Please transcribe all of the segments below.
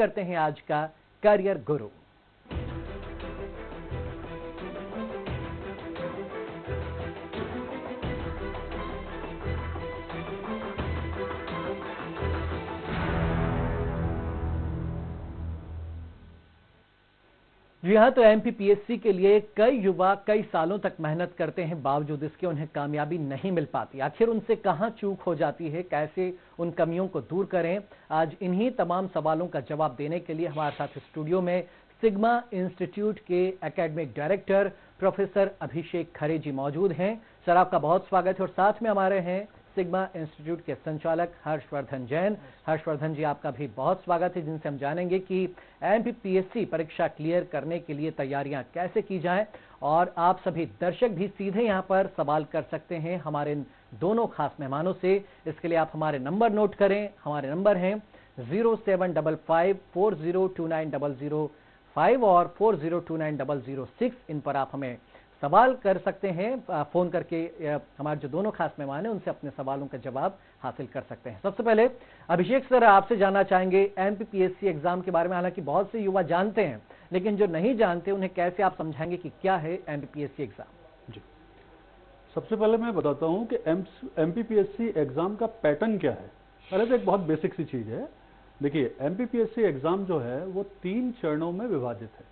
करते हैं आज का करियर गुरु। जी हाँ, तो एमपीपीएससी के लिए कई युवा कई सालों तक मेहनत करते हैं, बावजूद इसके उन्हें कामयाबी नहीं मिल पाती। आखिर उनसे कहाँ चूक हो जाती है, कैसे उन कमियों को दूर करें? आज इन्हीं तमाम सवालों का जवाब देने के लिए हमारे साथ स्टूडियो में सिग्मा इंस्टीट्यूट के एकेडमिक डायरेक्टर प्रोफेसर अभिषेक खरे जी मौजूद हैं। सर, आपका बहुत स्वागत है। और साथ में हमारे हैं सिग्मा इंस्टीट्यूट के संचालक हर्षवर्धन जैन। हर्षवर्धन जी, आपका भी बहुत स्वागत है, जिनसे हम जानेंगे कि एमपीपीएससी परीक्षा क्लियर करने के लिए तैयारियां कैसे की जाएं। और आप सभी दर्शक भी सीधे यहां पर सवाल कर सकते हैं हमारे दोनों खास मेहमानों से। इसके लिए आप हमारे नंबर नोट करें। हमारे नंबर हैं 0755402900 और 40290006। इन पर आप हमें सवाल कर सकते हैं। फोन करके हमारे जो दोनों खास मेहमान हैं उनसे अपने सवालों का जवाब हासिल कर सकते हैं। सबसे पहले अभिषेक सर, आपसे जानना चाहेंगे एमपीपीएससी एग्जाम के बारे में। हालांकि बहुत से युवा जानते हैं, लेकिन जो नहीं जानते उन्हें कैसे आप समझाएंगे कि क्या है एमपीपीएससी एग्जाम? जी, सबसे पहले मैं बताता हूं कि एमपीपीएससी एग्जाम का पैटर्न क्या है। पहले तो एक बहुत बेसिक सी चीज है। देखिए, एमपीपीएससी एग्जाम जो है वो 3 चरणों में विभाजित है।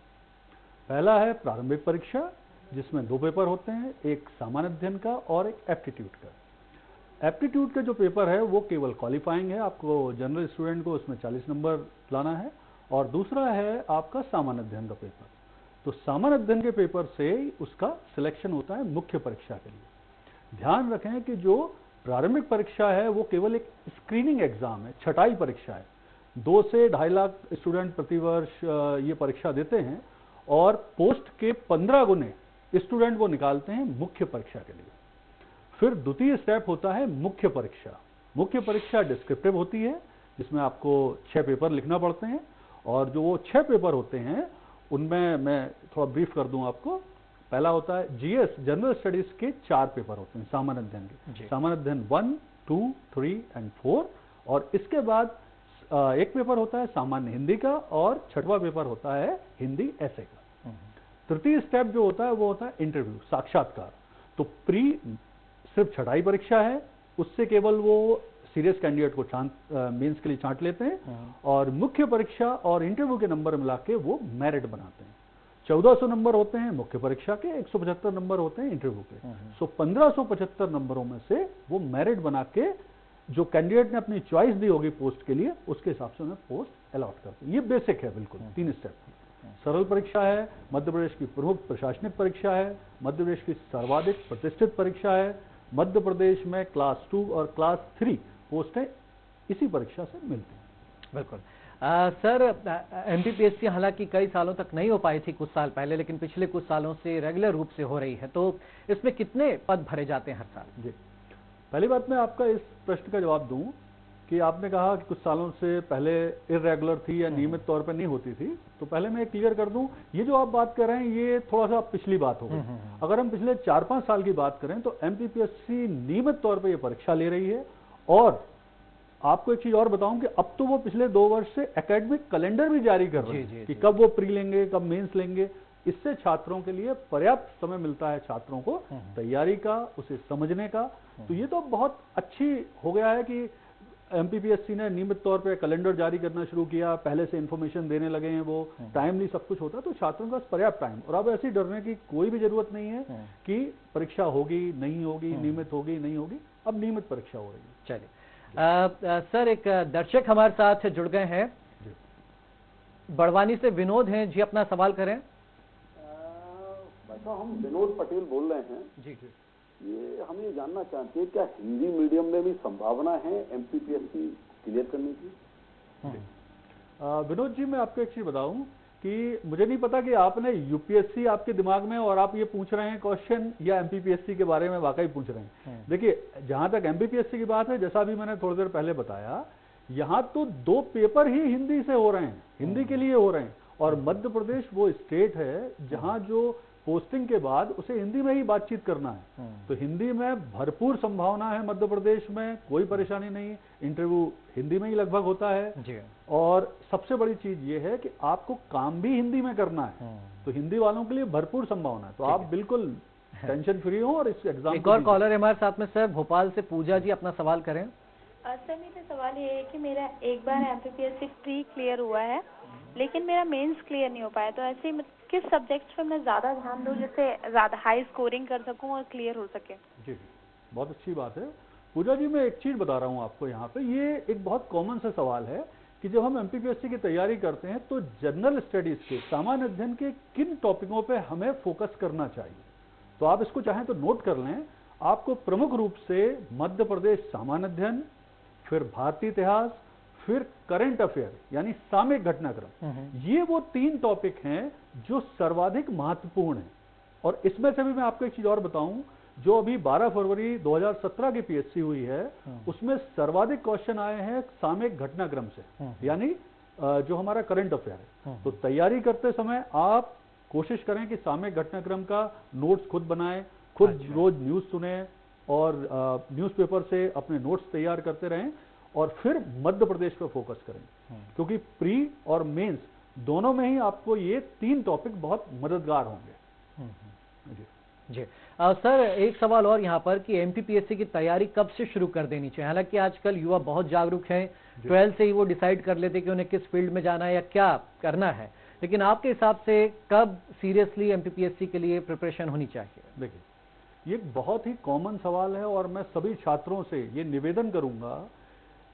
पहला है प्रारंभिक परीक्षा, जिसमें 2 पेपर होते हैं, एक सामान्य अध्ययन का और एक एप्टीट्यूड का। एप्टीट्यूड का जो पेपर है वो केवल क्वालिफाइंग है, आपको जनरल स्टूडेंट को उसमें 40 नंबर लाना है। और दूसरा है आपका सामान्य अध्ययन का पेपर। तो सामान्य अध्ययन के पेपर से उसका सिलेक्शन होता है मुख्य परीक्षा के लिए। ध्यान रखें कि जो प्रारंभिक परीक्षा है वो केवल एक स्क्रीनिंग एग्जाम है, छटाई परीक्षा है। 2 से 2.5 लाख स्टूडेंट प्रतिवर्ष ये परीक्षा देते हैं और पोस्ट के 15 गुने स्टूडेंट को निकालते हैं मुख्य परीक्षा के लिए। फिर द्वितीय स्टेप होता है मुख्य परीक्षा। मुख्य परीक्षा डिस्क्रिप्टिव होती है, जिसमें आपको 6 पेपर लिखना पड़ते हैं। और जो वो 6 पेपर होते हैं उनमें मैं थोड़ा ब्रीफ कर दूं आपको। पहला होता है जीएस, जनरल स्टडीज के 4 पेपर होते हैं सामान्य अध्ययन के। सामान्य अध्ययन 1, 2, 3 एंड 4। और इसके बाद एक पेपर होता है सामान्य हिंदी का और 6वां पेपर होता है हिंदी ऐसे का। तृतीय स्टेप जो होता है वो होता है इंटरव्यू, साक्षात्कार। तो प्री सिर्फ छटाई परीक्षा है, उससे केवल वो सीरियस कैंडिडेट को मेंस के लिए छांट लेते हैं। और मुख्य परीक्षा और इंटरव्यू के नंबर मिला के वो मेरिट बनाते हैं। 1400 नंबर होते हैं मुख्य परीक्षा के, 175 नंबर होते हैं इंटरव्यू के। सो 1575 नंबरों में से वो मेरिट बना के जो कैंडिडेट ने अपनी चॉइस दी होगी पोस्ट के लिए, उसके हिसाब से उन्हें पोस्ट अलॉट करते हैं। ये बेसिक है, बिल्कुल 3 स्टेप। सरल परीक्षा है, मध्य प्रदेश की प्रमुख प्रशासनिक परीक्षा है, मध्य प्रदेश की सर्वाधिक प्रतिष्ठित परीक्षा है। मध्य प्रदेश में क्लास 2 और क्लास 3 पोस्टें इसी परीक्षा से मिलती हैं। बिल्कुल। सर, एमपीपीएससी हालांकि कई सालों तक नहीं हो पाई थी कुछ साल पहले, लेकिन पिछले कुछ सालों से रेगुलर रूप से हो रही है। तो इसमें कितने पद भरे जाते हैं हर साल? जी, पहली बात मैं आपका इस प्रश्न का जवाब दूं कि आपने कहा कि कुछ सालों से पहले इरेगुलर थी या नियमित तौर पर नहीं होती थी। तो पहले मैं क्लियर कर दूं, ये जो आप बात कर रहे हैं ये थोड़ा सा पिछली बात हो गई। अगर हम पिछले 4-5 साल की बात करें तो एमपीपीएससी नियमित तौर पर यह परीक्षा ले रही है। और आपको एक चीज और बताऊं कि अब तो वो पिछले 2 वर्ष से एकेडमिक कैलेंडर भी जारी कर रहे हैं कि कब वो प्री लेंगे, कब मेंस लेंगे। इससे छात्रों के लिए पर्याप्त समय मिलता है, छात्रों को तैयारी का, उसे समझने का। तो ये तो बहुत अच्छी हो गया है कि एमपीपीएससी ने नियमित तौर पे कैलेंडर जारी करना शुरू किया, पहले से इंफॉर्मेशन देने लगे हैं, वो टाइमली सब कुछ होता है। तो छात्रों का पर्याप्त टाइम, और अब ऐसी डरने की कोई भी जरूरत नहीं है कि परीक्षा होगी नहीं होगी, नियमित होगी नहीं होगी। अब नियमित परीक्षा हो रही है। चलिए सर, एक दर्शक हमारे साथ जुड़ गए हैं, बड़वानी से विनोद हैं जी, अपना सवाल करें। हम विनोद पटेल बोल रहे हैं। जी जी। ये हम ये जानना चाहते हैं क्या हिंदी मीडियम में भी संभावना है एमपीपीएससी क्लियर करने की? विनोद जी, मैं आपको एक चीज बताऊं कि मुझे नहीं पता कि आपने यूपीएससी आपके दिमाग में और आप ये पूछ रहे हैं क्वेश्चन या एमपीपीएससी के बारे में वाकई पूछ रहे हैं। देखिए, जहां तक एमपीपीएससी की बात है, जैसा भी मैंने थोड़ी देर पहले बताया, यहाँ तो 2 पेपर ही हिंदी से हो रहे हैं, हिंदी के लिए हो रहे हैं। और मध्य प्रदेश वो स्टेट है जहां जो पोस्टिंग के बाद उसे हिंदी में ही बातचीत करना है। तो हिंदी में भरपूर संभावना है मध्य प्रदेश में, कोई परेशानी नहीं, इंटरव्यू हिंदी में ही लगभग होता है जी। और सबसे बड़ी चीज ये है कि आपको काम भी हिंदी में करना है, तो हिंदी वालों के लिए भरपूर संभावना है। तो आप बिल्कुल टेंशन फ्री हो और इस एग्जाम एक और कॉलर है हमारे साथ में सर, भोपाल से पूजा जी, अपना सवाल करें। सर मेरा सवाल ये है कि मेरा एक बार एमपीपीएससी प्री क्लियर हुआ है, लेकिन मेरा मेंस क्लियर नहीं हो पाया, तो ऐसे किस सब्जेक्ट्स पे मैं ज़्यादा ध्यान दूं जिससे ज़्यादा हाई स्कोरिंग कर सकूं और क्लियर हो सके? जी, बहुत अच्छी बात है पूजा जी। मैं एक चीज़ बता रहा हूँ आपको यहाँ पे, ये एक बहुत कॉमन सा सवाल है कि जब हम एमपीपीएससी की तैयारी करते हैं तो जनरल स्टडीज़ के, सामान्य अध्ययन के किन टॉपिकों पे हमें फोकस करना चाहिए। तो आप इसको चाहें तो नोट कर लें। आपको प्रमुख रूप से मध्य प्रदेश सामान्य अध्ययन, फिर भारतीय इतिहास, फिर करंट अफेयर यानी सामयिक घटनाक्रम, ये वो 3 टॉपिक हैं जो सर्वाधिक महत्वपूर्ण हैं। और इसमें से भी मैं आपको एक चीज और बताऊं, जो अभी 12 फरवरी 2017 की पीएससी हुई है उसमें सर्वाधिक क्वेश्चन आए हैं सामयिक घटनाक्रम से, यानी जो हमारा करंट अफेयर है। तो तैयारी करते समय आप कोशिश करें कि सामयिक घटनाक्रम का नोट्स खुद बनाएं, खुद रोज न्यूज सुने और न्यूज़पेपर से अपने नोट्स तैयार करते रहें और फिर मध्य प्रदेश पर फोकस करें, क्योंकि प्री और मेंस दोनों में ही आपको ये 3 टॉपिक बहुत मददगार होंगे। जी जी। सर एक सवाल और यहाँ पर कि एमपीपीएससी की तैयारी कब से शुरू कर देनी चाहिए? हालांकि आजकल युवा बहुत जागरूक हैं, 12 से ही वो डिसाइड कर लेते कि उन्हें किस फील्ड में जाना है या क्या करना है, लेकिन आपके हिसाब से कब सीरियसली एमपीपीएससी के लिए प्रिपरेशन होनी चाहिए? देखिए, ये एक बहुत ही कॉमन सवाल है और मैं सभी छात्रों से ये निवेदन करूंगा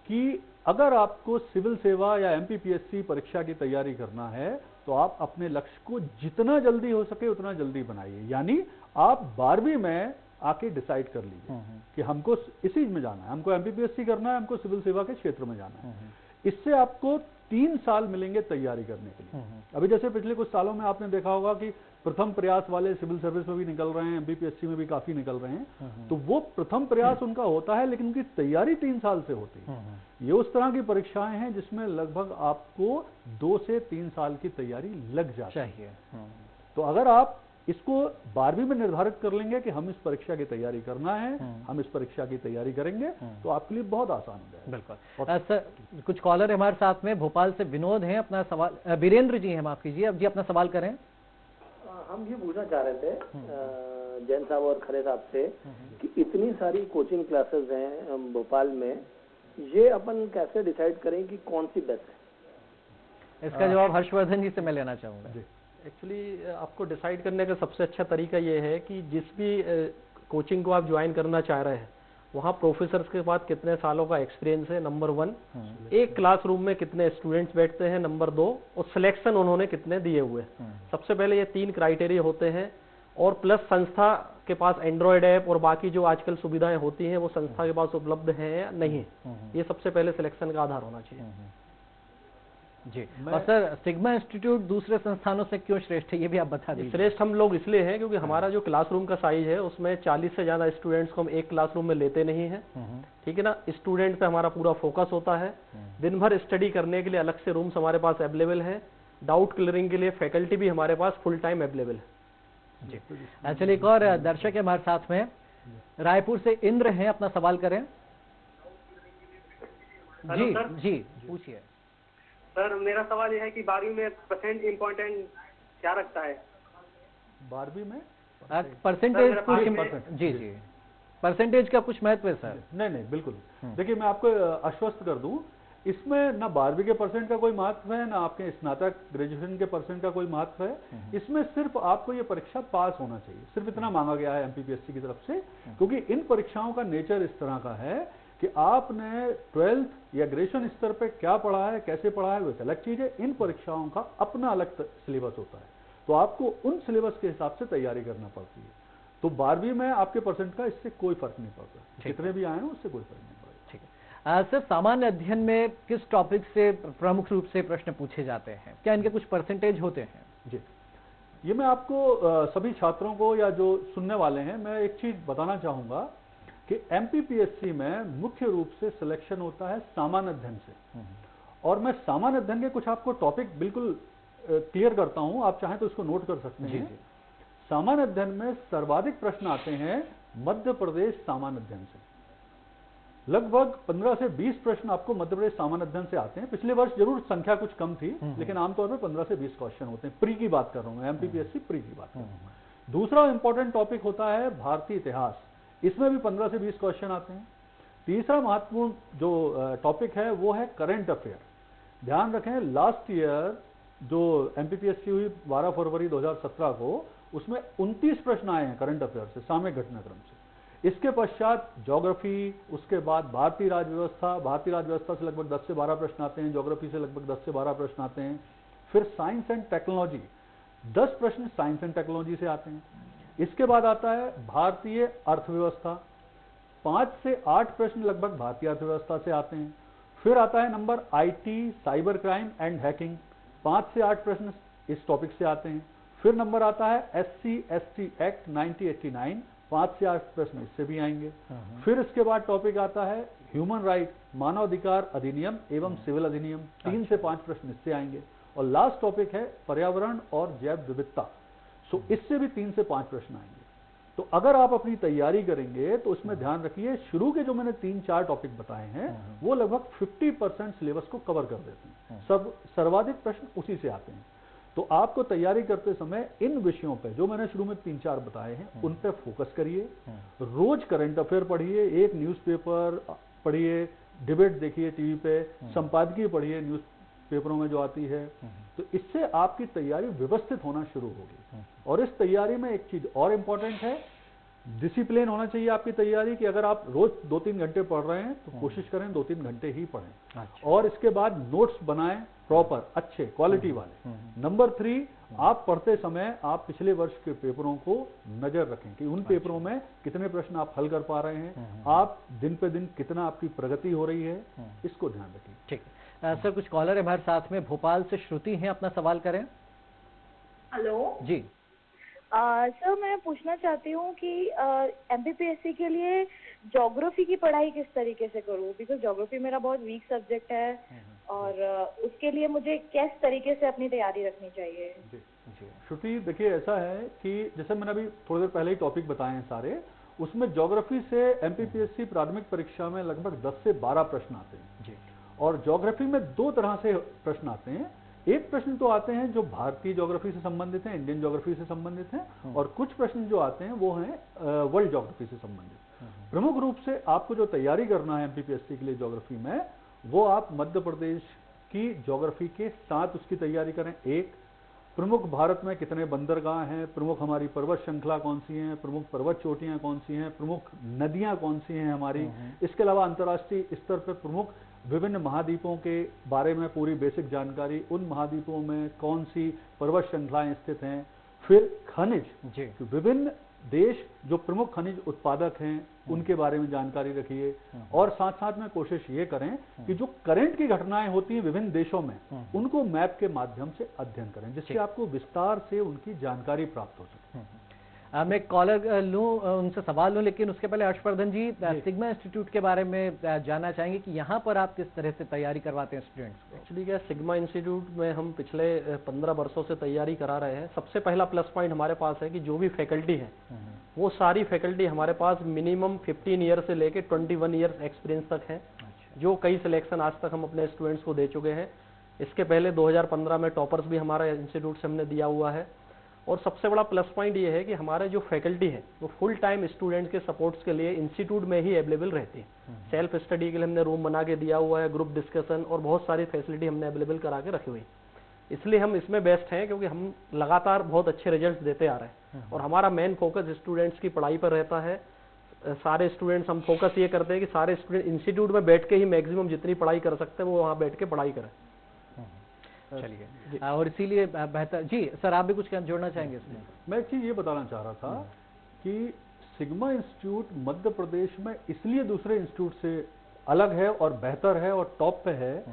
कि अगर आपको सिविल सेवा या एमपीपीएससी परीक्षा की तैयारी करना है तो आप अपने लक्ष्य को जितना जल्दी हो सके उतना जल्दी बनाइए। यानी आप 12वीं में आके डिसाइड कर लीजिए कि हमको इसी में जाना है, हमको एमपीपीएससी करना है, हमको सिविल सेवा के क्षेत्र में जाना है। इससे आपको 3 साल मिलेंगे तैयारी करने के लिए। अभी जैसे पिछले कुछ सालों में आपने देखा होगा कि प्रथम प्रयास वाले सिविल सर्विस में भी निकल रहे हैं, एमपीपीएससी में भी काफी निकल रहे हैं। तो वो प्रथम प्रयास उनका होता है, लेकिन उनकी तैयारी 3 साल से होती है। ये उस तरह की परीक्षाएं हैं जिसमें लगभग आपको 2 से 3 साल की तैयारी लग जाती है। तो अगर आप इसको 12वीं में निर्धारित कर लेंगे कि हम इस परीक्षा की तैयारी करना है, हम इस परीक्षा की तैयारी करेंगे, तो आपके लिए बहुत आसान हो जाएगा। बिल्कुल। सर कुछ कॉलर है हमारे साथ में, भोपाल से विनोद हैं, अपना सवाल, वीरेंद्र जी हैं, माफ कीजिए, अब जी अपना सवाल करें। हम ये पूछना चाह रहे थे जैन साहब और खरे साहब से कि इतनी सारी कोचिंग क्लासेस हैं भोपाल में, ये अपन कैसे डिसाइड करें कि कौन सी बेस्ट है? इसका जवाब हर्षवर्धन जी से मैं लेना चाहूंगा। एक्चुअली आपको डिसाइड करने का सबसे अच्छा तरीका ये है कि जिस भी कोचिंग को आप ज्वाइन करना चाह रहे हैं वहाँ प्रोफेसर्स के बाद कितने सालों का एक्सपीरियंस है, नंबर 1, एक क्लासरूम में कितने स्टूडेंट्स बैठते हैं, नंबर 2, और सिलेक्शन उन्होंने कितने दिए हुए हैं। सबसे पहले ये 3 क्राइटेरिया होते हैं, और प्लस संस्था के पास एंड्रॉयड ऐप और बाकी जो आजकल सुविधाएं होती हैं वो संस्था के पास उपलब्ध हैं या नहीं, ये सबसे पहले सिलेक्शन का आधार होना चाहिए। जी। और सर सिग्मा इंस्टीट्यूट दूसरे संस्थानों से क्यों श्रेष्ठ है, ये भी आप बता दीजिए। श्रेष्ठ हम लोग इसलिए हैं क्योंकि हमारा जो क्लासरूम का साइज है उसमें 40 से ज्यादा स्टूडेंट्स को हम एक क्लासरूम में लेते नहीं हैं, ठीक है ना। स्टूडेंट पे हमारा पूरा फोकस होता है। दिन भर स्टडी करने के लिए अलग से रूम्स हमारे पास अवेलेबल है। डाउट क्लियरिंग के लिए फैकल्टी भी हमारे पास फुल टाइम अवेलेबल है। जी। चलिए एक और दर्शक है हमारे साथ में, रायपुर से इंद्र हैं, अपना सवाल करें। जी जी पूछिए। सर मेरा सवाल यह है कि 12वीं में परसेंट इम्पोर्टेंट क्या रखता है? 12वीं में परसेंटेज कुछ, जी जी, परसेंटेज का कुछ महत्व है सर? नहीं बिल्कुल। देखिए मैं आपको आश्वस्त कर दूं, इसमें ना 12वीं के परसेंट का कोई महत्व है, ना आपके स्नातक ग्रेजुएशन के परसेंट का कोई महत्व है। इसमें सिर्फ आपको ये परीक्षा पास होना चाहिए, सिर्फ इतना मांगा गया है एमपीपीएससी की तरफ से। क्योंकि इन परीक्षाओं का नेचर इस तरह का है कि आपने 12th या ग्रेजुएशन स्तर पे क्या पढ़ा है, कैसे पढ़ा है, वो अलग चीज है। इन परीक्षाओं का अपना अलग सिलेबस होता है, तो आपको उन सिलेबस के हिसाब से तैयारी करना पड़ती है। तो 12वीं में आपके परसेंट का इससे कोई फर्क नहीं पड़ता, जितने भी आए हैं उससे कोई फर्क नहीं पड़ता। ठीक है सर, सामान्य अध्ययन में किस टॉपिक से प्रमुख रूप से प्रश्न पूछे जाते हैं, क्या इनके कुछ परसेंटेज होते हैं? जी, ये मैं आपको सभी छात्रों को या जो सुनने वाले हैं मैं एक चीज बताना चाहूंगा कि एमपीपीएससी में मुख्य रूप से सिलेक्शन होता है सामान्य अध्ययन से। और मैं सामान्य अध्ययन के कुछ आपको टॉपिक बिल्कुल क्लियर करता हूं, आप चाहें तो इसको नोट कर सकते हैं। सामान्य अध्ययन में सर्वाधिक प्रश्न आते हैं मध्य प्रदेश सामान्य अध्ययन से। लगभग 15 से 20 प्रश्न आपको मध्य प्रदेश सामान्य अध्ययन से आते हैं। पिछले वर्ष जरूर संख्या कुछ कम थी, लेकिन आमतौर पर 15 से 20 क्वेश्चन होते हैं। प्री की बात कर रहा हूं मैं, एमपीपीएससी प्री की बात कर रहा हूं। दूसरा इंपॉर्टेंट टॉपिक होता है भारतीय इतिहास, इसमें भी 15 से 20 क्वेश्चन आते हैं। तीसरा महत्वपूर्ण जो टॉपिक है वो है करंट अफेयर। ध्यान रखें, लास्ट ईयर जो एमपीपीएससी हुई 12 फरवरी 2017 को, उसमें 29 प्रश्न आए हैं करंट अफेयर से, सामयिक घटनाक्रम से। इसके पश्चात ज्योग्राफी, उसके बाद भारतीय राज्य व्यवस्था, भारतीय राज्य व्यवस्था से लगभग 10 से 12 प्रश्न आते हैं, ज्योग्राफी से लगभग 10 से 12 प्रश्न आते हैं। फिर साइंस एंड टेक्नोलॉजी, 10 प्रश्न साइंस एंड टेक्नोलॉजी से आते हैं। इसके बाद आता है भारतीय अर्थव्यवस्था, 5 से 8 प्रश्न लगभग भारतीय अर्थव्यवस्था से आते हैं। फिर आता है number IT, cyber crime and hacking, 5 से 8 प्रश्न इस टॉपिक से आते हैं। फिर नंबर आता है SC/ST एक्ट 1989, 5 से 8 प्रश्न इससे भी आएंगे। फिर इसके बाद टॉपिक आता है ह्यूमन राइट, मानवाधिकार अधिनियम एवं सिविल अधिनियम, 3 से 5 प्रश्न इससे आएंगे। और लास्ट टॉपिक है पर्यावरण और जैव विविधता, सो इससे भी 3 से 5 प्रश्न आएंगे। तो अगर आप अपनी तैयारी करेंगे तो उसमें ध्यान रखिए, शुरू के जो मैंने 3-4 टॉपिक बताए हैं वो लगभग 50% सिलेबस को कवर कर देते हैं। सब सर्वाधिक प्रश्न उसी से आते हैं। तो आपको तैयारी करते समय इन विषयों पे जो मैंने शुरू में 3-4 बताए हैं उन पे फोकस करिए। रोज करंट अफेयर पढ़िए, एक न्यूज़पेपर पढ़िए, डिबेट देखिए टीवी पे, संपादकीय पढ़िए न्यूज़ पेपरों में जो आती है। तो इससे आपकी तैयारी व्यवस्थित होना शुरू होगी। और इस तैयारी में एक चीज और इंपॉर्टेंट है, डिसिप्लिन होना चाहिए आपकी तैयारी, कि अगर आप रोज 2-3 घंटे पढ़ रहे हैं तो कोशिश करें 2-3 घंटे ही पढ़ें। अच्छा। और इसके बाद नोट्स बनाएं प्रॉपर, अच्छे क्वालिटी वाले। नंबर 3, आप पढ़ते समय आप पिछले वर्ष के पेपरों को नजर रखें कि उन पेपरों में कितने प्रश्न आप हल कर पा रहे हैं, आप दिन पे दिन कितना आपकी प्रगति हो रही है, इसको ध्यान रखिए। ठीक है सर, कुछ कॉलर है हमारे साथ में। भोपाल से श्रुति हैं, अपना सवाल करें। हेलो जी। सर, मैं पूछना चाहती हूँ कि एमपीपीएससी के लिए ज्योग्राफी की पढ़ाई किस तरीके से करूँ, बिकॉज ज्योग्राफी मेरा बहुत वीक सब्जेक्ट है और उसके लिए मुझे किस तरीके से अपनी तैयारी रखनी चाहिए। जी श्रुति, देखिए ऐसा है कि जैसे मैंने अभी थोड़ी देर पहले ही टॉपिक बताए हैं सारे, उसमें ज्योग्राफी से एमपीपीएससी प्राथमिक परीक्षा में लगभग 10 से 12 प्रश्न आते हैं जी। और ज्योग्राफी में 2 तरह से प्रश्न आते हैं। एक प्रश्न तो आते हैं जो भारतीय ज्योग्राफी से संबंधित हैं, इंडियन ज्योग्राफी से संबंधित हैं, और कुछ प्रश्न जो आते हैं वो हैं वर्ल्ड ज्योग्राफी से संबंधित। प्रमुख रूप से आपको जो तैयारी करना है एमपीपीएससी के लिए ज्योग्राफी में, वो आप मध्य प्रदेश की ज्योग्राफी के साथ उसकी तैयारी करें। एक, प्रमुख भारत में कितने बंदरगाह हैं, प्रमुख हमारी पर्वत श्रृंखला कौन सी हैं, प्रमुख पर्वत चोटियां कौन सी हैं, प्रमुख नदियां कौन सी हैं हमारी। इसके अलावा अंतर्राष्ट्रीय स्तर पर प्रमुख विभिन्न महाद्वीपों के बारे में पूरी बेसिक जानकारी, उन महाद्वीपों में कौन सी पर्वत श्रृंखलाएं स्थित हैं। फिर खनिज, विभिन्न देश जो प्रमुख खनिज उत्पादक हैं उनके बारे में जानकारी रखिए। और साथ साथ में कोशिश ये करें कि जो करंट की घटनाएं होती हैं विभिन्न देशों में, उनको मैप के माध्यम से अध्ययन करें, जिससे आपको विस्तार से उनकी जानकारी प्राप्त हो सके। मैं कॉलर लूं, उनसे सवाल लूं, लेकिन उसके पहले हर्षवर्धन जी सिग्मा इंस्टीट्यूट के बारे में जानना चाहेंगे कि यहाँ पर आप किस तरह से तैयारी करवाते हैं स्टूडेंट्स को। एक्चुअली क्या, सिग्मा इंस्टीट्यूट में हम पिछले 15 वर्षों से तैयारी करा रहे हैं। सबसे पहला प्लस पॉइंट हमारे पास है कि जो भी फैकल्टी है वो सारी फैकल्टी हमारे पास मिनिमम 15 ईयर से लेके 21 ईयर एक्सपीरियंस तक है। जो कई सिलेक्शन आज तक हम अपने स्टूडेंट्स को दे चुके हैं। इसके पहले 2015 में टॉपर्स भी हमारा इंस्टीट्यूट से हमने दिया हुआ है। और सबसे बड़ा प्लस पॉइंट ये है कि हमारे जो फैकल्टी है वो फुल टाइम स्टूडेंट्स के सपोर्ट्स के लिए इंस्टीट्यूट में ही अवेलेबल रहती है। सेल्फ स्टडी के लिए हमने रूम बना के दिया हुआ है, ग्रुप डिस्कशन और बहुत सारी फैसिलिटी हमने अवेलेबल करा के रखी हुई। इसलिए हम इसमें बेस्ट हैं क्योंकि हम लगातार बहुत अच्छे रिजल्ट देते आ रहे हैं। और हमारा मेन फोकस स्टूडेंट्स की पढ़ाई पर रहता है। सारे स्टूडेंट्स, हम फोकस ये करते हैं कि सारे स्टूडेंट इंस्टीट्यूट में बैठ के ही मैक्सिमम जितनी पढ़ाई कर सकते हैं वो वहाँ बैठ के पढ़ाई करें। चलिए, और इसीलिए बेहतर। जी सर, आप भी कुछ जोड़ना चाहेंगे इसमें? मैं एक चीज ये बताना चाह रहा था कि सिग्मा इंस्टीट्यूट मध्य प्रदेश में इसलिए दूसरे इंस्टीट्यूट से अलग है और बेहतर है और टॉप पे है।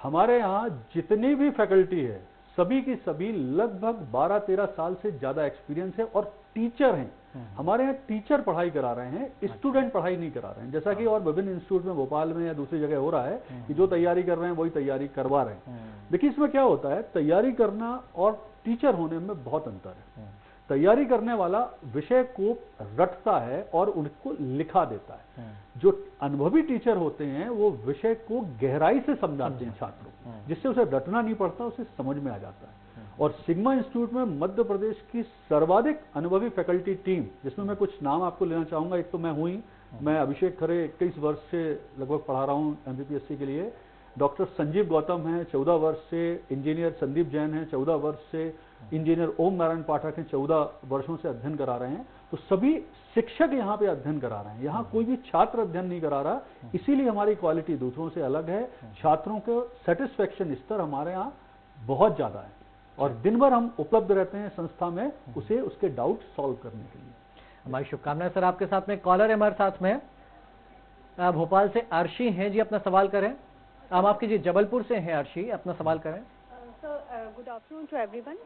हमारे यहाँ जितनी भी फैकल्टी है सभी की सभी लगभग 12-13 साल से ज्यादा एक्सपीरियंस है और टीचर हैं। हमारे यहाँ टीचर पढ़ाई करा रहे हैं, स्टूडेंट पढ़ाई नहीं करा रहे हैं। जैसा कि और विभिन्न इंस्टीट्यूट में भोपाल में या दूसरी जगह हो रहा है कि जो तैयारी कर रहे हैं वही तैयारी करवा रहे हैं। देखिए इसमें क्या होता है, तैयारी करना और टीचर होने में बहुत अंतर है। तैयारी करने वाला विषय को रटता है और उनको लिखा देता है। जो अनुभवी टीचर होते हैं वो विषय को गहराई से समझाते हैं छात्रों को, जिससे उसे रटना नहीं पड़ता, उसे समझ में आ जाता है। और सिग्मा इंस्टीट्यूट में मध्य प्रदेश की सर्वाधिक अनुभवी फैकल्टी टीम, जिसमें मैं कुछ नाम आपको लेना चाहूंगा। एक तो मैं हूं ही, मैं अभिषेक खरे 21 वर्ष से लगभग पढ़ा रहा हूं एमपीपीएससी के लिए। डॉक्टर संजीव गौतम हैं 14 वर्ष से, इंजीनियर संदीप जैन हैं 14 वर्ष से, इंजीनियर ओम नारायण पाठक हैं 14 वर्षों से अध्ययन करा रहे हैं। तो सभी शिक्षक यहाँ पे अध्ययन करा रहे हैं, यहाँ कोई भी छात्र अध्ययन नहीं करा रहा। इसीलिए हमारी क्वालिटी दूसरों से अलग है। छात्रों के सेटिस्फेक्शन स्तर हमारे यहाँ बहुत ज्यादा है और दिन भर हम उपलब्ध रहते हैं संस्था में उसे उसके डाउट सॉल्व करने के लिए। हमारी शुभकामनाएं सर। आपके साथ में कॉलर है हमारे साथ में, भोपाल से अर्शी हैं जी, अपना सवाल करें। हम आपकी जी जबलपुर से हैं अर्शी, अपना सवाल करें। Sir good afternoon to everyone.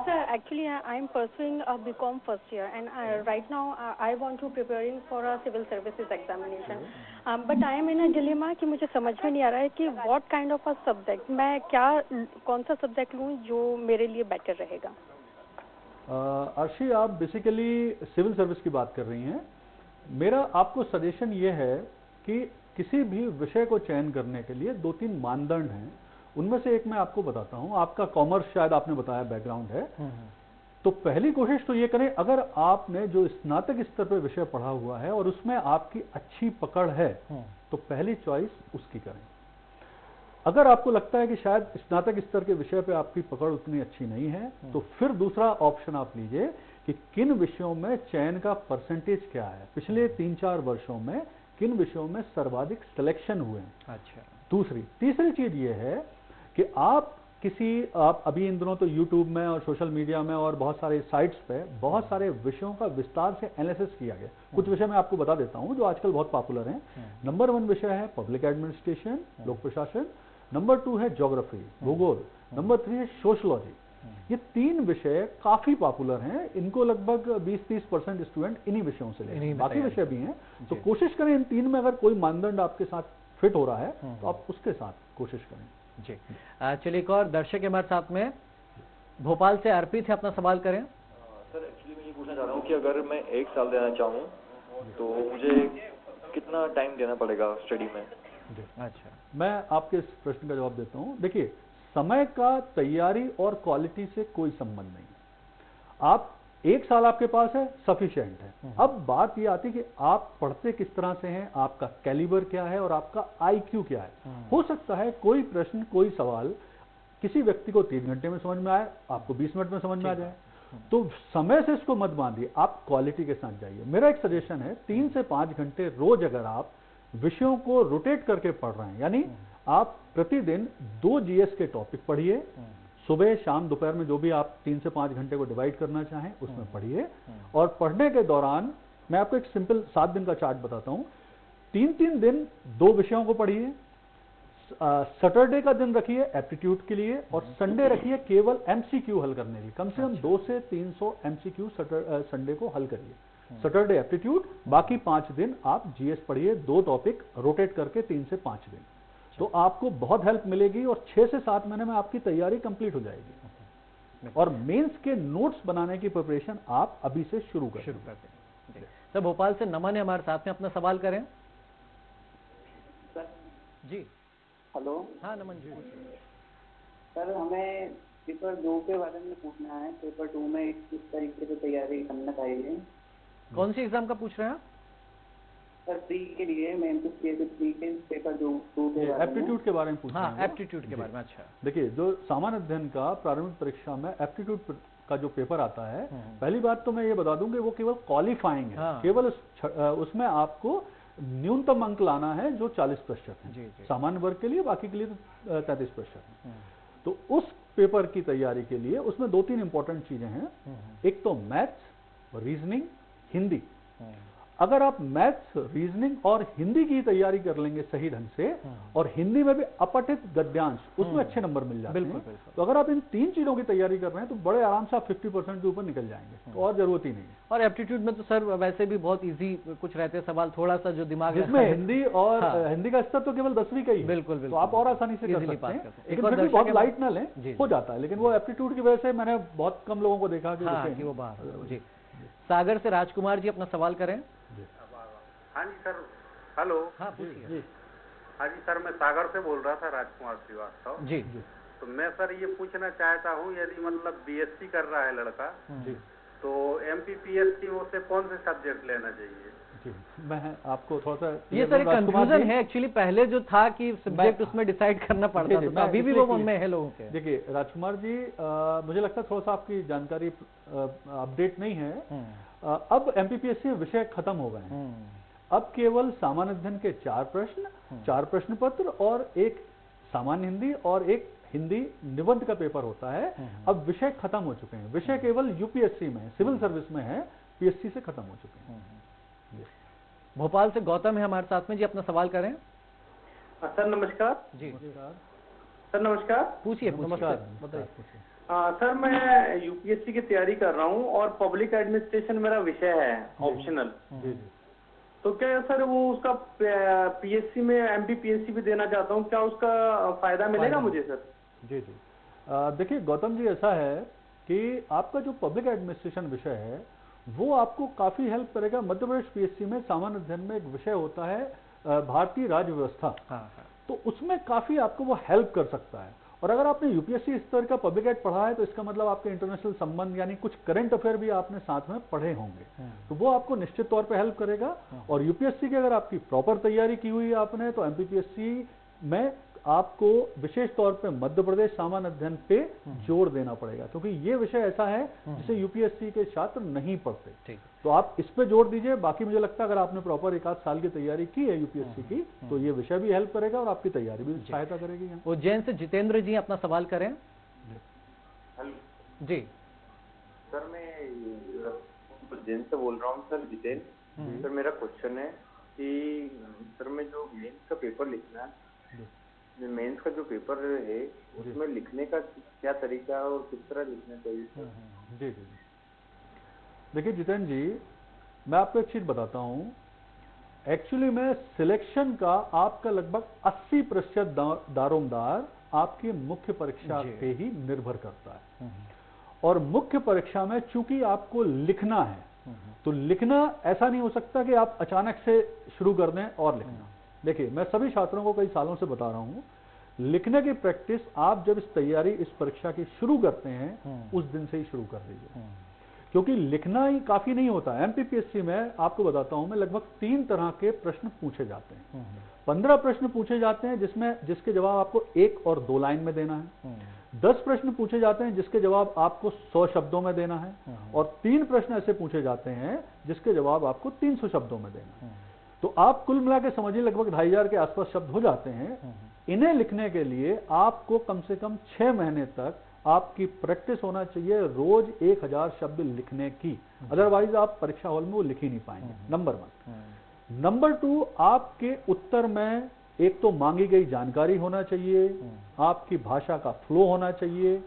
Sir, actually I am pursuing a BCom first year and right now I want to preparing for a civil services examination. But I am in a dilemma कि मुझे समझ में नहीं आ रहा है कि what kind of a subject, मैं क्या कौन सा सब्जेक्ट लूँ जो मेरे लिए बेटर रहेगा। अर्शी, आप बेसिकली सिविल सर्विस की बात कर रही हैं। मेरा आपको सजेशन ये है कि किसी भी विषय को चयन करने के लिए 2-3 मानदंड हैं। उनमें से एक मैं आपको बताता हूं। आपका कॉमर्स शायद आपने बताया बैकग्राउंड है, तो पहली कोशिश तो ये करें, अगर आपने जो स्नातक स्तर पर विषय पढ़ा हुआ है और उसमें आपकी अच्छी पकड़ है तो पहली चॉइस उसकी करें। अगर आपको लगता है कि शायद स्नातक स्तर के विषय पे आपकी पकड़ उतनी अच्छी नहीं है तो फिर दूसरा ऑप्शन आप लीजिए कि किन विषयों में चयन का परसेंटेज क्या है, पिछले 3-4 वर्षों में किन विषयों में सर्वाधिक सिलेक्शन हुए हैं। अच्छा। तीसरी चीज ये है कि आप अभी इन दिनों तो यूट्यूब में और सोशल मीडिया में और बहुत सारे साइट्स पे बहुत सारे विषयों का विस्तार से एनालिसिस किया गया। कुछ विषय मैं आपको बता देता हूं जो आजकल बहुत पॉपुलर हैं। नंबर 1 विषय है पब्लिक एडमिनिस्ट्रेशन, लोक प्रशासन। नंबर 2 है ज्योग्राफी, भूगोल। नंबर 3 है सोशियोलॉजी। ये 3 विषय काफी पॉपुलर हैं। इनको लगभग 20-30% स्टूडेंट इन्हीं विषयों से लेते हैं, बाकी विषय भी हैं। तो कोशिश करें इन 3 में अगर कोई मानदंड आपके साथ फिट हो रहा है तो आप उसके साथ कोशिश करें। जी चलिए, एक और दर्शक है हमारे साथ में, भोपाल से अर्पित है, अपना सवाल करें। सर एक्चुअली मैं ये पूछना चाह रहा हूँ कि अगर मैं 1 साल देना चाहूँ तो मुझे कितना टाइम देना पड़ेगा स्टडी में। अच्छा, मैं आपके इस प्रश्न का जवाब देता हूँ। देखिए, समय का तैयारी और क्वालिटी से कोई संबंध नहीं। आप 1 साल आपके पास है, सफिशिएंट है। अब बात ये आती है कि आप पढ़ते किस तरह से हैं, आपका कैलिबर क्या है और आपका आईक्यू क्या है। हो सकता है कोई प्रश्न, कोई सवाल किसी व्यक्ति को 3 घंटे में समझ में आए, आपको 20 मिनट में समझ में आ जाए। तो समय से इसको मत बांधिए, आप क्वालिटी के साथ जाइए। मेरा एक सजेशन है, 3 से 5 घंटे रोज अगर आप विषयों को रोटेट करके पढ़ रहे हैं, यानी आप प्रतिदिन 2 जीएस के टॉपिक पढ़िए, सुबह शाम दोपहर में जो भी आप 3 से 5 घंटे को डिवाइड करना चाहें उसमें पढ़िए। और पढ़ने के दौरान मैं आपको एक सिंपल 7 दिन का चार्ट बताता हूं। 3-3 दिन 2 विषयों को पढ़िए। सैटरडे का दिन रखिए एप्टीट्यूड के लिए और संडे रखिए केवल एमसीक्यू हल करने के लिए। कम से कम 200 से 300 एमसीक्यू संडे को हल करिए। सैटरडे एप्टीट्यूड, बाकी 5 दिन आप जीएस पढ़िए, 2 टॉपिक रोटेट करके 3 से 5 दिन। तो आपको बहुत हेल्प मिलेगी और 6 से 7 महीने में आपकी तैयारी कंप्लीट हो जाएगी। और मेंस के नोट्स बनाने की प्रिपरेशन आप अभी से शुरू करें। सर भोपाल से नमन है हमारे साथ में, अपना सवाल करें। सर जी हेलो। हाँ नमन जी। सर हमें पेपर 2 के बारे में पूछना है। पेपर 2 में किस तरीके से तैयारी करना चाहिए। कौन सी एग्जाम का पूछ रहे हैं आप? सर प्री के लिए, मैं प्री के पेपर 2 के एप्टीट्यूड के बारे में पूछ रहे हैं। हाँ, एप्टीट्यूड के बारे में। अच्छा, देखिए, जो सामान्य अध्ययन का प्रारंभिक परीक्षा में एप्टीट्यूड का जो पेपर आता है, पहली बात तो मैं ये बता दूं कि वो केवल क्वालिफाइंग है। केवल उसमें आपको न्यूनतम अंक लाना है जो 40% है सामान्य वर्ग के लिए, बाकी के लिए तो 33% है। तो उस पेपर की तैयारी के लिए उसमें 2-3 इंपॉर्टेंट चीजें हैं। एक तो मैथ्स, रीजनिंग, हिंदी। अगर आप मैथ्स, रीजनिंग और हिंदी की तैयारी कर लेंगे सही ढंग से, और हिंदी में भी अपठित गद्यांश, उसमें अच्छे नंबर मिल जाते हैं। तो अगर आप इन 3 चीजों की तैयारी कर रहे हैं तो बड़े आराम से आप 50% के ऊपर निकल जाएंगे, तो और जरूरत ही नहीं है। और एप्टीट्यूड में तो सर वैसे भी बहुत इजी कुछ रहते हैं सवाल, थोड़ा सा जो दिमाग जिसमें हिंदी और हिंदी का स्तर तो केवल 10वीं का ही है। बिल्कुल, तो आप और आसानी से कर सकते हैं, लेकिन फिर भी बहुत लाइट ना लें, हो जाता है। लेकिन वो एप्टीट्यूड की वजह से मैंने बहुत कम लोगों को देखा कि वो बाहर। जी, सागर से राजकुमार जी अपना सवाल करें। हाँ जी सर, हेलो। हाँ पूछिए। हाँ जी सर, मैं सागर से बोल रहा था, राजकुमार श्रीवास्तव जी। तो मैं सर ये पूछना चाहता हूँ, यदि मतलब बीएससी कर रहा है लड़का जी, तो एमपीपीएससी से कौन से सब्जेक्ट लेना चाहिए? जी, मैं आपको थोड़ा सा ये सर कंफ्यूजन है एक्चुअली। पहले जो था कि सब्जेक्ट उसमें डिसाइड करना पड़ता था, तो अभी भी वो उनमें है लोगों के। देखिए राजकुमार जी, मुझे लगता है थोड़ा सा आपकी जानकारी अपडेट नहीं है। अब एमपीपीएससी विषय खत्म हो गए हैं। अब केवल सामान्य अध्ययन के 4 प्रश्न, 4 प्रश्न पत्र और एक सामान्य हिंदी और एक हिंदी निबंध का पेपर होता है। अब विषय खत्म हो चुके हैं। विषय केवल यूपीएससी में, सिविल सर्विस में है, पीएससी से खत्म हो चुके हैं। भोपाल से गौतम है हमारे साथ में जी, अपना सवाल करें। सर नमस्कार। जी सर नमस्कार। पूछिए। बताइए। सर मैं यूपीएससी की तैयारी कर रहा हूँ और पब्लिक एडमिनिस्ट्रेशन मेरा विषय है, ऑप्शनल। तो क्या सर वो उसका पीएससी में एमपीपीएससी भी देना चाहता हूँ, क्या उसका फायदा मिलेगा मुझे सर? जी जी, देखिए गौतम जी, ऐसा है कि आपका जो पब्लिक एडमिनिस्ट्रेशन विषय है वो आपको काफी हेल्प करेगा। मध्य प्रदेश पीएससी में सामान्य अध्ययन में एक विषय होता है भारतीय राज्य व्यवस्था, तो उसमें काफी आपको वो हेल्प कर सकता है। और अगर आपने यूपीएससी स्तर का पब्लिक एड पढ़ा है तो इसका मतलब आपके इंटरनेशनल संबंध यानी कुछ करंट अफेयर भी आपने साथ में पढ़े होंगे, तो वो आपको निश्चित तौर पे हेल्प करेगा। और यूपीएससी की अगर आपकी प्रॉपर तैयारी की हुई है आपने, तो एमपीपीएससी में आपको विशेष तौर पे मध्य प्रदेश सामान्य अध्ययन पे जोर देना पड़ेगा, क्योंकि ये विषय ऐसा है जिसे यूपीएससी के छात्र नहीं पढ़ते। तो आप इस पे जोर दीजिए। बाकी मुझे लगता है अगर आपने प्रॉपर 1 आध साल की तैयारी की है यूपीएससी की, तो ये विषय भी हेल्प करेगा और आपकी तैयारी भी सहायता करेगी। उज्जैन से जितेंद्र जी अपना सवाल करें। जी सर, मैं उज्जैन से बोल रहा हूँ सर, जितेंद्र। सर मेरा क्वेश्चन है कि सर मैं जो मेंस का पेपर लिखना है, मेंस का जो पेपर है उसमें लिखने का क्या तरीका है और किस तरह लिखना चाहिए सर? जी जी, देखिए जितेंद्र जी, मैं आपको एक चीज बताता हूँ। एक्चुअली में सिलेक्शन का आपका लगभग 80% दारोमदार आपकी मुख्य परीक्षा पे ही निर्भर करता है। और मुख्य परीक्षा में चूंकि आपको लिखना है, तो लिखना ऐसा नहीं हो सकता कि आप अचानक से शुरू कर दें और लिखना। देखिए मैं सभी छात्रों को कई सालों से बता रहा हूं, लिखने की प्रैक्टिस आप जब इस तैयारी इस परीक्षा की शुरू करते हैं उस दिन से ही शुरू कर दीजिए, क्योंकि लिखना ही काफी नहीं होता। एमपीपीएससी में आपको बताता हूं मैं, लगभग 3 तरह के प्रश्न पूछे जाते हैं। 15 प्रश्न पूछे जाते हैं जिसके जवाब आपको 1 और 2 लाइन में देना है। 10 प्रश्न पूछे जाते हैं जिसके जवाब आपको 100 शब्दों में देना है। और 3 प्रश्न ऐसे पूछे जाते हैं जिसके जवाब आपको 300 शब्दों में देना है। तो आप कुल मिला के समझिए लगभग 2500 के आसपास शब्द हो जाते हैं। इन्हें लिखने के लिए आपको कम से कम 6 महीने तक आपकी प्रैक्टिस होना चाहिए, रोज 1000 शब्द लिखने की। अदरवाइज आप परीक्षा हॉल में वो लिख ही नहीं पाएंगे। नंबर 1। नंबर 2, आपके उत्तर में एक तो मांगी गई जानकारी होना चाहिए, आपकी भाषा का फ्लो होना चाहिए।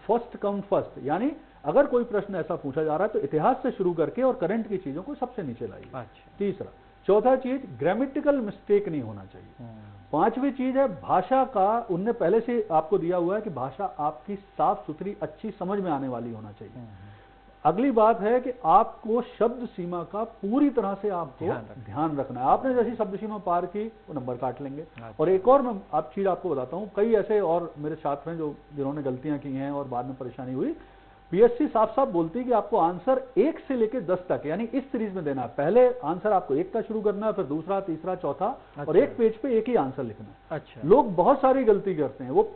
फर्स्ट कम फर्स्ट, यानी अगर कोई प्रश्न ऐसा पूछा जा रहा है तो इतिहास से शुरू करके और करंट की चीजों को सबसे नीचे लाइए। तीसरा, चौथा चीज, ग्रामेटिकल मिस्टेक नहीं होना चाहिए। 5वीं चीज है भाषा का, उनने पहले से आपको दिया हुआ है कि भाषा आपकी साफ सुथरी अच्छी समझ में आने वाली होना चाहिए। अगली बात है कि आपको शब्द सीमा का पूरी तरह से आपको ध्यान रखना है। आपने जैसी शब्द सीमा पार की वो नंबर काट लेंगे। और एक और मैं चीज आपको बताता हूँ, कई ऐसे और मेरे छात्र हैं जिन्होंने गलतियां की हैं और बाद में परेशानी हुई। पीएससी साफ साफ बोलती है कि आपको आंसर 1 से लेकर 10 तक यानी इस सीरीज में देना है। पहले आंसर आपको 1 का शुरू करना है, फिर दूसरा, तीसरा, चौथा, और एक पेज पे एक ही आंसर लिखना है। अच्छा। लोग बहुत सारी गलती करते हैं, वो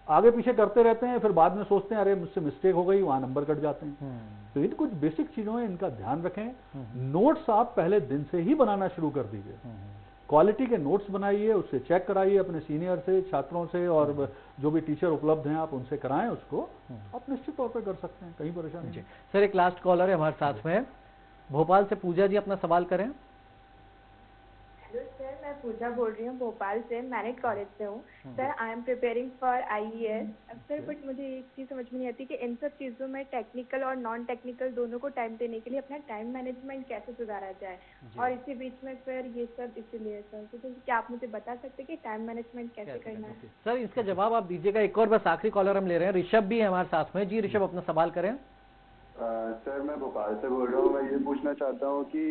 आगे पीछे करते रहते हैं, फिर बाद में सोचते हैं अरे मुझसे मिस्टेक हो गई, वहां नंबर कट जाते हैं। तो इन कुछ बेसिक चीजों है, इनका ध्यान रखें। नोट्स आप पहले दिन से ही बनाना शुरू कर दीजिए। क्वालिटी के नोट्स बनाइए, उससे चेक कराइए अपने सीनियर से, छात्रों से, और जो भी टीचर उपलब्ध हैं आप उनसे कराएं उसको। आप निश्चित तौर पर कर सकते हैं, कहीं परेशानी नहीं। सर एक लास्ट कॉलर है हमारे साथ में, भोपाल से पूजा जी, अपना सवाल करें। पूजा बोल रही हूँ भोपाल से, मैरिट कॉलेज से हूँ। Sir I am preparing for IES sir, but मुझे एक चीज़ समझ में नहीं आती कि इन सब चीज़ों में टेक्निकल और नॉन टेक्निकल दोनों को टाइम देने के लिए अपना टाइम मैनेजमेंट कैसे सुधारा जाए, और इसी बीच में फिर ये सब इसीलिए सर, तो क्या आप मुझे बता सकते हैं कि टाइम मैनेजमेंट कैसे करना है? सर इसका जवाब आप दीजिएगा। एक और बस आखिरी कॉलर हम ले रहे हैं, ऋषभ भी है हमारे साथ में। जी ऋषभ, अपना सवाल करें। सर मैं भोपाल से बोल रहा हूँ। मैं ये पूछना चाहता हूँ कि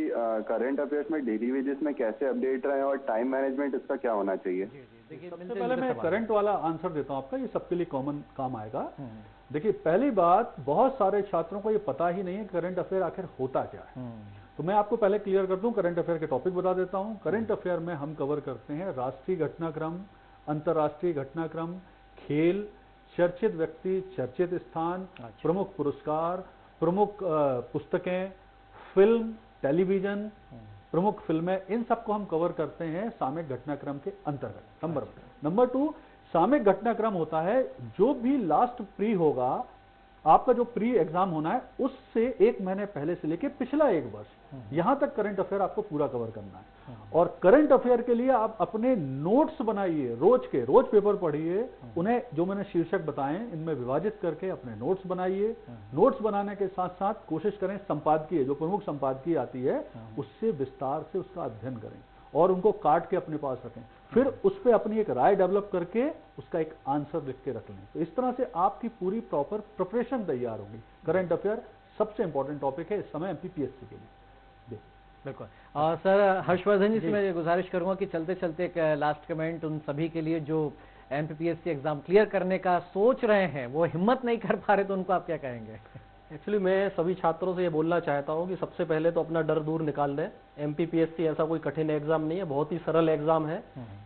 करंट अफेयर्स में डेली वेजेस में कैसे अपडेट रहें और टाइम मैनेजमेंट इसका क्या होना चाहिए? सबसे पहले मैं करंट वाला आंसर देता हूँ आपका, ये सबके लिए कॉमन काम आएगा। देखिए पहली बात, बहुत सारे छात्रों को ये पता ही नहीं है करंट अफेयर आखिर होता क्या है। तो मैं आपको पहले क्लियर कर दूं, करंट अफेयर के टॉपिक बता देता हूं। करंट अफेयर में हम कवर करते हैं राष्ट्रीय घटनाक्रम, अंतर्राष्ट्रीय घटनाक्रम, खेल, चर्चित व्यक्ति, चर्चित स्थान, प्रमुख पुरस्कार, प्रमुख पुस्तकें, फिल्म, टेलीविजन, प्रमुख फिल्में, इन सबको हम कवर करते हैं सामयिक घटनाक्रम के अंतर्गत। नंबर 1। नंबर 2, सामयिक घटनाक्रम होता है जो भी लास्ट प्री होगा, आपका जो प्री एग्जाम होना है उससे 1 महीने पहले से लेके पिछला 1 वर्ष, यहां तक करंट अफेयर आपको पूरा कवर करना है। और करंट अफेयर के लिए आप अपने नोट्स बनाइए, रोज पेपर पढ़िए, उन्हें जो मैंने शीर्षक बताए इनमें विभाजित करके अपने नोट्स बनाइए। नोट्स बनाने के साथ साथ कोशिश करें संपादकीय, जो प्रमुख संपादकीय आती है उससे विस्तार से उसका अध्ययन करें और उनको काट के अपने पास रखें। फिर उस पर अपनी एक राय डेवलप करके उसका एक आंसर लिख के रख लें। तो इस तरह से आपकी पूरी प्रॉपर प्रिपरेशन तैयार होगी। करंट अफेयर सबसे इंपॉर्टेंट टॉपिक है इस समय MPPSC के लिए। बिल्कुल। और सर हर्षवर्धन जी से मैं गुजारिश करूंगा कि चलते चलते एक लास्ट कमेंट उन सभी के लिए जो MPPSC एग्जाम क्लियर करने का सोच रहे हैं, वो हिम्मत नहीं कर पा रहे, तो उनको आप क्या कहेंगे? एक्चुअली मैं सभी छात्रों से ये बोलना चाहता हूँ कि सबसे पहले तो अपना डर दूर निकाल दें। MPPSC ऐसा कोई कठिन एग्जाम नहीं है, बहुत ही सरल एग्जाम है।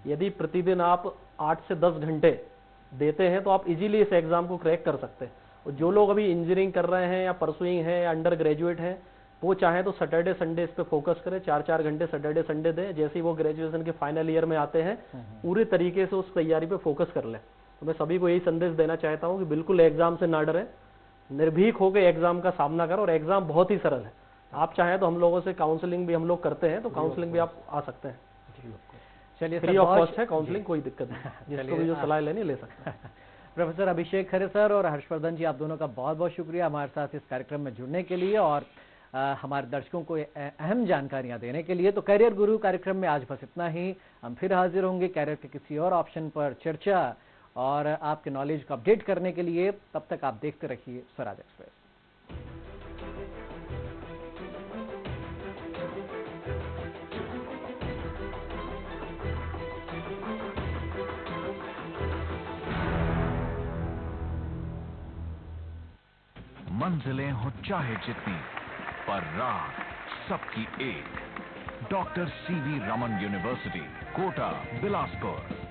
यदि प्रतिदिन आप 8 से 10 घंटे देते हैं तो आप इजीली इस एग्जाम को क्रैक कर सकते हैं। और जो लोग अभी इंजीनियरिंग कर रहे हैं या परसुइंग है या अंडर ग्रेजुएट हैं, वो चाहे तो सैटरडे संडे इस पे फोकस करें, 4-4 घंटे सैटरडे संडे दें। जैसे ही वो ग्रेजुएशन के फाइनल ईयर में आते हैं पूरे तरीके से उस तैयारी पे फोकस कर लें। तो मैं सभी को यही संदेश देना चाहता हूँ कि बिल्कुल एग्जाम से ना डरें, निर्भीक होकर एग्जाम का सामना करो। और एग्जाम बहुत ही सरल है, आप चाहें तो हम लोगों से काउंसलिंग भी हम लोग करते हैं, तो काउंसलिंग भी आप आ सकते हैं। चलिए, फ्री ऑफ कॉस्ट है काउंसलिंग, कोई दिक्कत नहीं, जिसको भी जो सलाह लेनी ले सकते हैं। प्रोफेसर अभिषेक खरे सर और हर्षवर्धन जी, आप दोनों का बहुत बहुत शुक्रिया हमारे साथ इस कार्यक्रम में जुड़ने के लिए और हमारे दर्शकों को अहम जानकारियां देने के लिए। तो करियर गुरु कार्यक्रम में आज बस इतना ही। हम फिर हाजिर होंगे करियर के किसी और ऑप्शन पर चर्चा और आपके नॉलेज को अपडेट करने के लिए। तब तक आप देखते रहिए स्वराज एक्सप्रेस। मंजिलें हो चाहे जितनी, पर राह सबकी एक। Doctor CV Raman university, Kota, Bilaspur.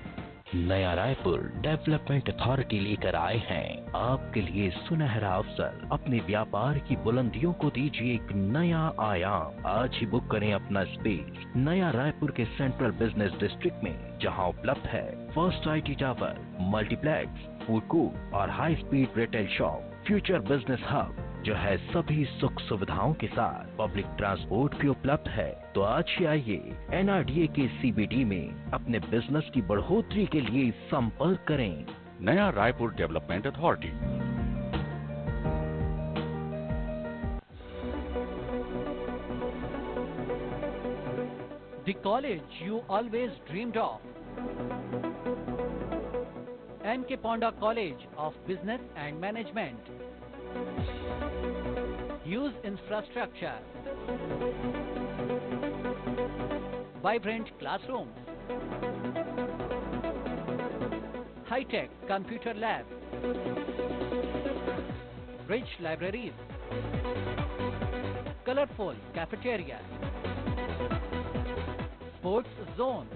Naya Raipur development authority लेकर आए हैं आपके लिए सुनहरा अवसर। अपने व्यापार की बुलंदियों को दीजिए एक नया आयाम। आज ही बुक करें अपना स्पेस नया रायपुर के सेंट्रल बिजनेस डिस्ट्रिक्ट में, जहां उपलब्ध है first IT tower, multiplex, food court और high speed retail shop. Future business hub जो है सभी सुख सुविधाओं के साथ, पब्लिक ट्रांसपोर्ट भी उपलब्ध है। तो आज ही आइए NRDA के CBD में अपने बिजनेस की बढ़ोतरी के लिए संपर्क करें। नया Raipur development authority. The college you always dreamed of. MK Ponda College of Business and Management. Huge infrastructure, vibrant classrooms, high-tech computer lab, rich libraries, colorful cafeteria, sports zone,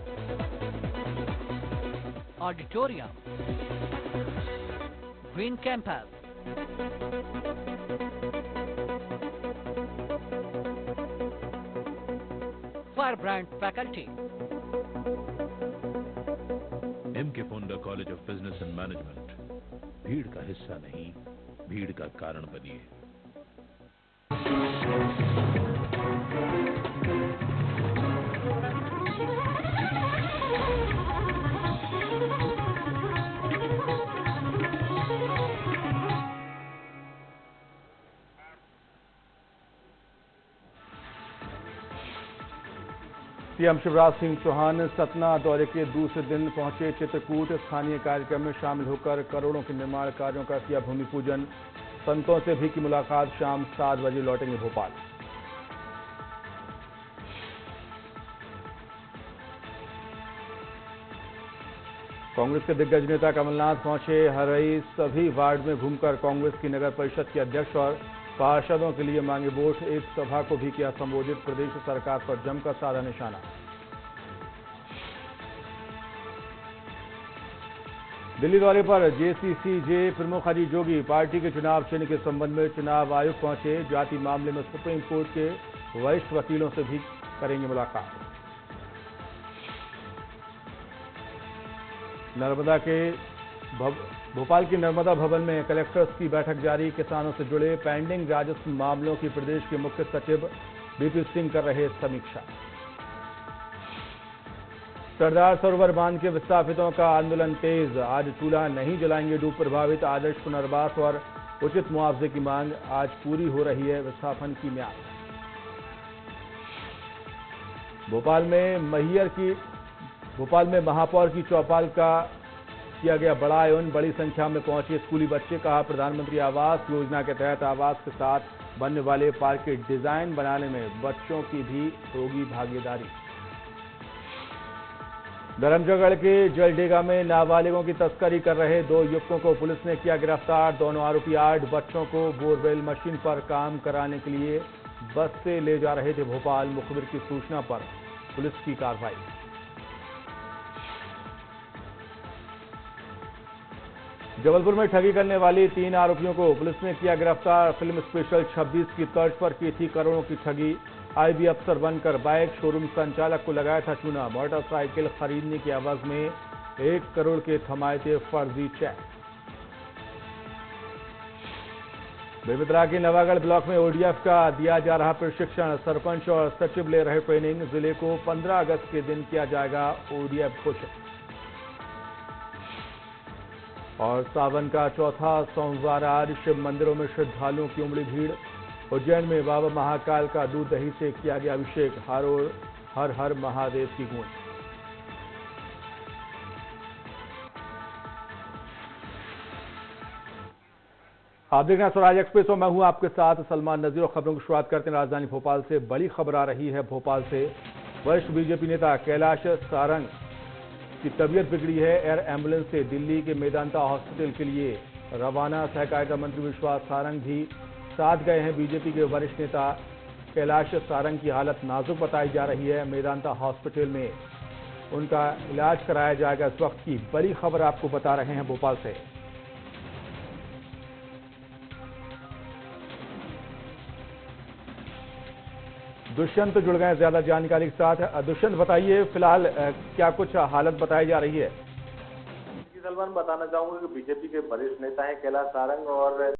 auditorium, green campus, vibrant faculty. MK Ponda College of Business and Management। भीड़ का हिस्सा नहीं, भीड़ का कारण बनिए। CM Shivraj Singh Chauhan Satna दौरे के दूसरे दिन पहुंचे चित्रकूट। स्थानीय कार्यक्रम में शामिल होकर करोड़ों के निर्माण कार्यों का किया भूमि पूजन। संतों से भी की मुलाकात। शाम 7 बजे लौटेंगे भोपाल। कांग्रेस के दिग्गज नेता कमलनाथ पहुंचे हरई। सभी वार्ड में घूमकर कांग्रेस की नगर परिषद के अध्यक्ष और पार्षदों के लिए मांगे वोट। एक सभा को भी किया संबोधित। प्रदेश सरकार पर जमकर साधा निशाना। दिल्ली दौरे पर जेसीसीजे प्रमुख अजीत जोगी पार्टी के चुनाव चिन्ह के संबंध में चुनाव आयोग पहुंचे। जाति मामले में सुप्रीम कोर्ट के वरिष्ठ वकीलों से भी करेंगे मुलाकात। भोपाल की नर्मदा भवन में कलेक्टर्स की बैठक जारी। किसानों से जुड़े पेंडिंग राजस्व मामलों की प्रदेश के मुख्य सचिव बीपी सिंह कर रहे समीक्षा। सरदार सरोवर बांध के विस्थापितों का आंदोलन तेज। आज चूल्हा नहीं जलाएंगे डूब प्रभावित। आदर्श पुनर्वास और उचित मुआवजे की मांग। आज पूरी हो रही है विस्थापन की म्याद। भोपाल में महापौर की चौपाल का किया गया बड़ा आयोजन। बड़ी संख्या में पहुंचे स्कूली बच्चे। कहा प्रधानमंत्री आवास योजना के तहत आवास के साथ बनने वाले पार्क के डिजाइन बनाने में बच्चों की भी होगी भागीदारी। धर्मजयगढ़ के जलडेगा में नाबालिगों की तस्करी कर रहे 2 युवकों को पुलिस ने किया गिरफ्तार। दोनों आरोपी 8 बच्चों को बोरवेल मशीन पर काम कराने के लिए बस से ले जा रहे थे भोपाल। मुखबिर की सूचना पर पुलिस की कार्रवाई। जबलपुर में ठगी करने वाली 3 आरोपियों को पुलिस ने किया गिरफ्तार। फिल्म स्पेशल 26 की तर्ज पर की थी करोड़ों की ठगी। आईबी अफसर बनकर बाइक शोरूम संचालक को लगाया था चूना। मोटरसाइकिल खरीदने की एवज में 1 करोड़ के थमाए थे फर्जी चेक। बेमेतरा के नवागढ़ ब्लॉक में ओडीएफ का दिया जा रहा प्रशिक्षण। सरपंच और सचिव ले रहे ट्रेनिंग। जिले को 15 अगस्त के दिन किया जाएगा ओडीएफ घोषित। और सावन का चौथा सोमवार आज शिव मंदिरों में श्रद्धालुओं की उमड़ी भीड़। उज्जैन में बाबा महाकाल का दूध दही से किया गया अभिषेक। हर ओर हर हर महादेव की गूंज। आप देख रहे हैं स्वराज एक्सप्रेस और मैं हूं आपके साथ सलमान नजीर। और खबरों की शुरुआत करते हैं राजधानी भोपाल से। बड़ी खबर आ रही है भोपाल से। वरिष्ठ बीजेपी नेता कैलाश सारंग की तबीयत बिगड़ी है। एयर एम्बुलेंस से दिल्ली के मेदांता हॉस्पिटल के लिए रवाना। सहकारिता मंत्री विश्वास सारंग भी साथ गए हैं। बीजेपी के वरिष्ठ नेता कैलाश सारंग की हालत नाजुक बताई जा रही है। मेदांता हॉस्पिटल में उनका इलाज कराया जाएगा। इस वक्त की बड़ी खबर आपको बता रहे हैं भोपाल से। दुष्यंत जुड़ गए ज्यादा जानकारी के साथ। दुष्यंत बताइए फिलहाल क्या कुछ हालत बताई जा रही है? सलमान बताना चाहूंगा कि बीजेपी के वरिष्ठ नेता हैं कैलाश सारंग और